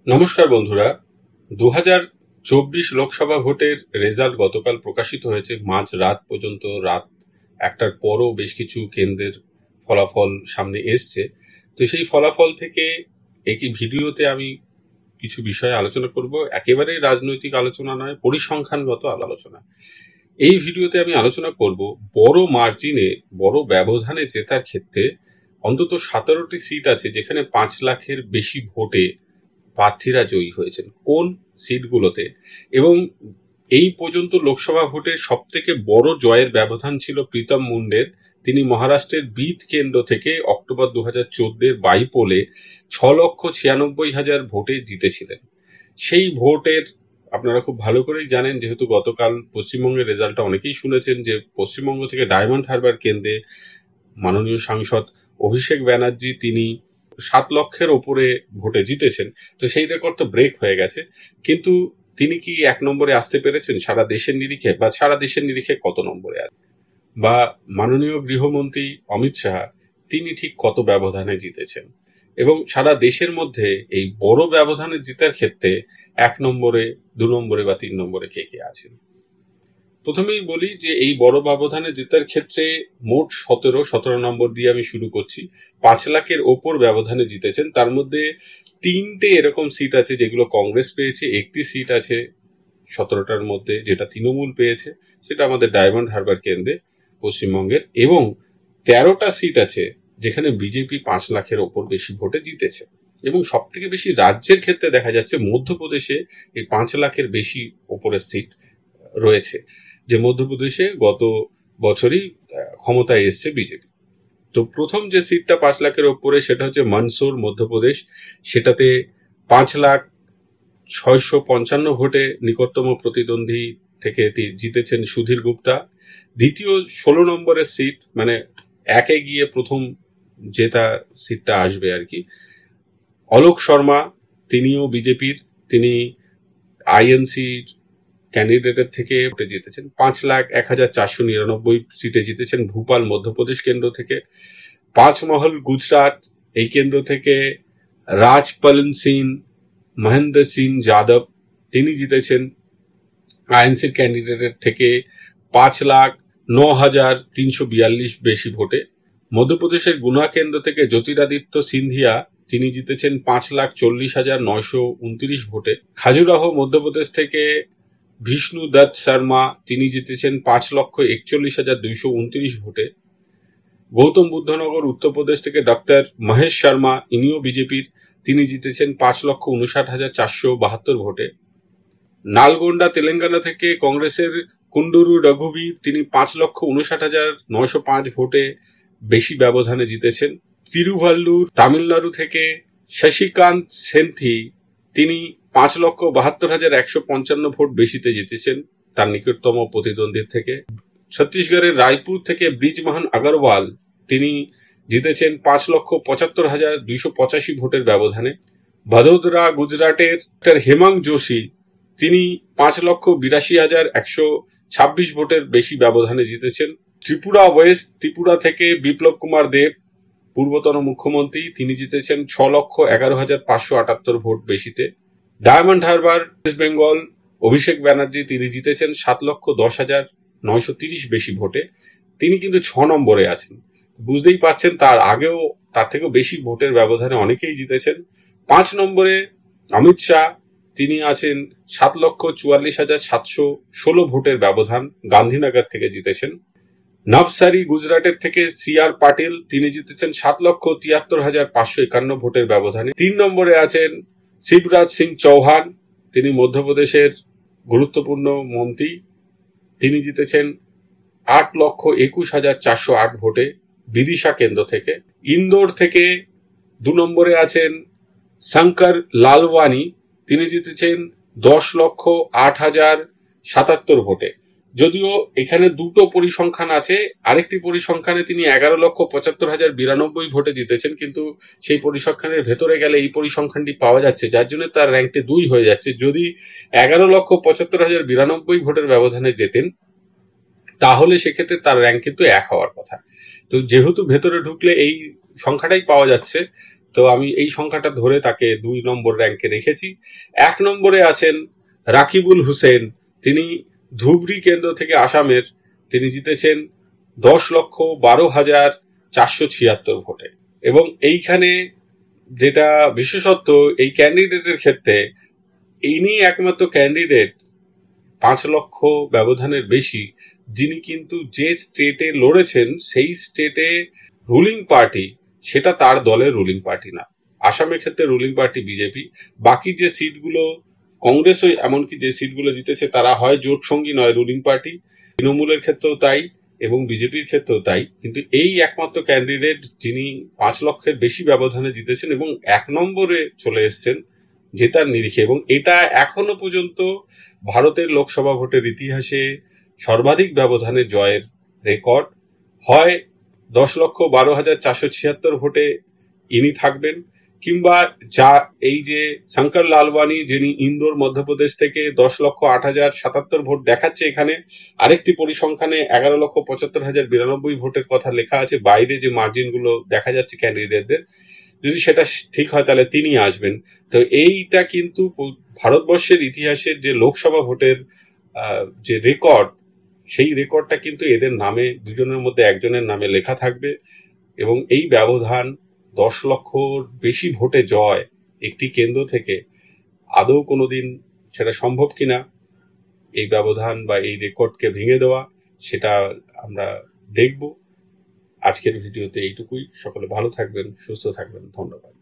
নমস্কার বন্ধুরা। 2024 লোকসভা ভোটের রেজাল্ট গতকাল প্রকাশিত হয়েছে। মাঝ রাত পর্যন্ত, রাত 1টার পরও বেশ কিছু কেন্দ্রের ফলাফল সামনে এসছে। তো সেই ফলাফল থেকে একই ভিডিওতে আমি কিছু বিষয়ে আলোচনা করব। একেবারে রাজনৈতিক আলোচনা নয়, পরিসংখ্যানগত আলোচনা। এই ভিডিওতে আমি আলোচনা করব বড় মার্জিনে, বড় ব্যবধানে জেতার ক্ষেত্রে অন্তত 17টি সিট আছে যেখানে 5 লাখের বেশি ভোটে প্রার্থীরা জয়ী হয়েছেন কোন সিটগুলোতে, এবং এই পর্যন্ত লোকসভা ভোটের সব থেকে বড় জয়ের ব্যবধান ছিল প্রীতম মুন্ডের। তিনি মহারাষ্ট্রের বিদ কেন্দ্র থেকে অক্টোবর 2014 বাইপোলে 6,96,000 ভোটে জিতেছিলেন। সেই ভোটের আপনারা খুব ভালো করেই জানেন, যেহেতু গতকাল পশ্চিমবঙ্গের রেজাল্টটা অনেকেই শুনেছেন, যে পশ্চিমবঙ্গ থেকে ডায়মন্ড হারবার কেন্দ্রে মাননীয় সাংসদ অভিষেক ব্যানার্জি তিনি 7 লক্ষের ওপরে ভোটে জিতেছেন। তো সেই রেকর্ড তো ব্রেক হয়ে গেছে, কিন্তু তিনি কি 1 নম্বরে আসতে পেরেছেন সারা দেশের নিরিখে, বা সারা দেশের নিরিখে কত নম্বরে আছে, বা মাননীয় গৃহমন্ত্রী অমিত শাহ তিনি ঠিক কত ব্যবধানে জিতেছেন, এবং সারা দেশের মধ্যে এই বড় ব্যবধানে জেতার ক্ষেত্রে 1 নম্বরে, 2 নম্বরে বা 3 নম্বরে কে কে আছেন। প্রথমেই বলি যে এই বড় ব্যবধানে জেতার ক্ষেত্রে মোট 17 নম্বর দিয়ে আমি শুরু করছি। 5 লাখের ওপর ব্যবধানে জিতেছেন। তার মধ্যে 3টে এরকম সিট আছে যেগুলো কংগ্রেস পেয়েছে, একটি সিট আছে 17টার মধ্যে যেটা তৃণমূল পেয়েছে, সেটা আমাদের ডায়মন্ড হারবার কেন্দ্রে পশ্চিমবঙ্গের, এবং 13টা সিট আছে যেখানে বিজেপি 5 লাখের ওপর বেশি ভোটে জিতেছে। এবং সব থেকে বেশি রাজ্যের ক্ষেত্রে দেখা যাচ্ছে মধ্যপ্রদেশে এই 5 লাখের বেশি ওপরের সিট রয়েছে, যে মধ্যপ্রদেশে গত বছরই ক্ষমতায় এসছে বিজেপি। তো প্রথম যে সিটটা 5 লাখের ওপরে সেটা হচ্ছে মনসুর, মধ্যপ্রদেশ। সেটাতে 5,06,55 ভোটে নিকটতম প্রতিদ্বন্দ্বী থেকে জিতেছেন সুধীর গুপ্তা। দ্বিতীয় 16 নম্বরের সিট, মানে একে গিয়ে প্রথম জেতা সিটটা আসবে আর কি, অলোক শর্মা, তিনিও বিজেপির, তিনি আইএনসি ক্যান্ডিডেটের থেকে ভোটে জিতেছেন। 5,01,499 সিটে জিতেছেন ভূপাল মধ্যপ্রদেশ কেন্দ্র থেকে। পাঁচমহল গুজরাট, এই কেন্দ্র থেকে রাজপলন সিং, মহেন্দ্র সিং যাদব তিনি জিতেছেন আইএনসির ক্যান্ডিডেটের থেকে 5,09,342 বেশি ভোটে। মধ্যপ্রদেশের গুনা কেন্দ্র থেকে জ্যোতিরাদিত্য সিন্ধিয়া তিনি জিতেছেন 5,40,929 ভোটে। খাজুরাহো মধ্যপ্রদেশ থেকে বিষ্ণু দত্ত শর্মা তিনি জিতেছেন 5,41,229 ভোটে। গৌতম বুদ্ধনগর উত্তরপ্রদেশ থেকে ডক্টর মহেশ শর্মা, ইনিও বিজেপির, তিনি জিতেছেন 5,59,472 ভোটে। নালগোন্ডা তেলেঙ্গানা থেকে কংগ্রেসের কুন্ডুরু রঘুবীর, তিনি 5,59,905 ভোটে বেশি ব্যবধানে জিতেছেন। তিরুভাল্লুর তামিলনাড়ু থেকে শশিকান্ত সেন্থি, তিনি 5,72,155 ভোট বেশিতে জিতেছেন তার নিকটতম প্রতিদ্বন্দ্বীর থেকে। ছত্তিশগড়ের রায়পুর থেকে ব্রিজমোহন আগরওয়াল, তিনি জিতেছেন 5,75,285 ভোটের ব্যবধানে। ভদোদরা গুজরাটের হেমাং যোশী, তিনি 5,82,126 ভোটের বেশি ব্যবধানে জিতেছেন। ত্রিপুরা ওয়েস্ট, ত্রিপুরা থেকে বিপ্লব কুমার দেব, পূর্বতন মুখ্যমন্ত্রী, তিনি জিতেছেন 6,11,578 ভোট বেশিতে। ডায়মন্ড হারবার ওয়েস্ট বেঙ্গল, অভিষেক ব্যানার্জি তিনি জিতেছেন 7,10,930 বেশি ভোটে। তিনি কিন্তু 6 নম্বরে আছেন। বুঝতেই পাচ্ছেন তার আগেও, তার থেকেও বেশি ভোটের ব্যবধানে অনেকেই জিতেছেন। 5 নম্বরে অমিত শাহ, তিনি আছেন 7,44,716 ভোটের ব্যবধান, গান্ধীনগর থেকে জিতেছেন। নবসারি গুজরাটের থেকে সিআর পাটিল, তিনি জিতেছেন 7,73,551 ভোটের ব্যবধানে। 3 নম্বরে আছেন শিবরাজ সিং চৌহান, তিনি মধ্যপ্রদেশের গুরুত্বপূর্ণ মন্ত্রী, তিনি জিতেছেন 8,21,408 ভোটে বিদিশা কেন্দ্র থেকে। ইন্দোর থেকে 2 নম্বরে আছেন শঙ্কর লালওয়ানি, তিনি জিতেছেন 10,08,077 ভোটে। যদিও এখানে দুটো পরিসংখ্যান আছে, আরেকটি পরিসংখ্যানে তিনি 11,75,092 ভোটে জিতেছেন, কিন্তু সেই পরিসংখ্যানের ভেতরে গেলে এই পরিসংখ্যানটি পাওয়া যাচ্ছে, যার জন্য তার র্যাঙ্কটি 2 হয়ে যাচ্ছে। যদি 11,75,092 ভোটের ব্যবধানে জেতেন তাহলে সেক্ষেত্রে তার র্যাঙ্ক কিন্তু 1 হওয়ার কথা। তো যেহেতু ভেতরে ঢুকলে এই সংখ্যাটাই পাওয়া যাচ্ছে, তো আমি এই সংখ্যাটা ধরে তাকে 2 নম্বর র্যাঙ্কে রেখেছি। 1 নম্বরে আছেন রাকিবুল হোসেন। তিনি ধুবড়ী কেন্দ্র থেকে আসামের। তিনি জিতেছেন 10,12,476 ভোটে। এবং এইখানে যেটা বিশেষত্ব এই ক্যান্ডিডেটের ক্ষেত্রে, ইনি একমাত্র ক্যান্ডিডেট 5 লক্ষ ব্যবধানের বেশি যিনি কিন্তু যে স্টেটে লড়েছেন সেই স্টেটে রুলিং পার্টি সেটা তার দলের রুলিং পার্টি না। আসামের ক্ষেত্রে রুলিং পার্টি বিজেপি। বাকি যে সিটগুলো কংগ্রেসও এমনকি যে সিটগুলো জিতেছে তারা হয় জোট সঙ্গী নয় রুলিং পার্টি। তৃণমূলের ক্ষেত্রেও তাই এবং বিজেপির ক্ষেত্রেও তাই। কিন্তু এই একমাত্র ক্যান্ডিডেট যিনি 5 লক্ষের বেশি ব্যবধানে জিতেছেন এবং 1 নম্বরে চলে এসেছেন জেতার নিরিখে। এবং এটা এখনো পর্যন্ত ভারতের লোকসভা ভোটের ইতিহাসে সর্বাধিক ব্যবধানে জয়ের রেকর্ড। হয় 10,12,476 ভোটে ইনি থাকবেন, কিংবা যা এই যে শঙ্কর লালওয়ানি যিনি ইন্দোর মধ্যপ্রদেশ থেকে 10,08,077 ভোট দেখাচ্ছে, এখানে আরেকটি পরিসংখ্যানে 11,75,092 ভোটের কথা লেখা আছে। বাইরে যে মার্জিন গুলো দেখা যাচ্ছে ক্যান্ডিডেটদের, যদি সেটা ঠিক হয় তাহলে তিনি আসবেন। তো এইটা কিন্তু ভারতবর্ষের ইতিহাসের যে লোকসভা ভোটের যে রেকর্ড, সেই রেকর্ডটা কিন্তু এদের নামে, দুজনের মধ্যে একজনের নামে লেখা থাকবে। এবং এই ব্যবধান 10 লক্ষর বেশি ভোটে জয় একটি কেন্দ্র থেকে আদৌ কোনোদিন সেটা সম্ভব কিনা, এই ব্যবধান বা এই রেকর্ডকে ভেঙে দেওয়া, সেটা আমরা দেখব। আজকের ভিডিওতে এইটুকুই। সকলে ভালো থাকবেন, সুস্থ থাকবেন। ধন্যবাদ।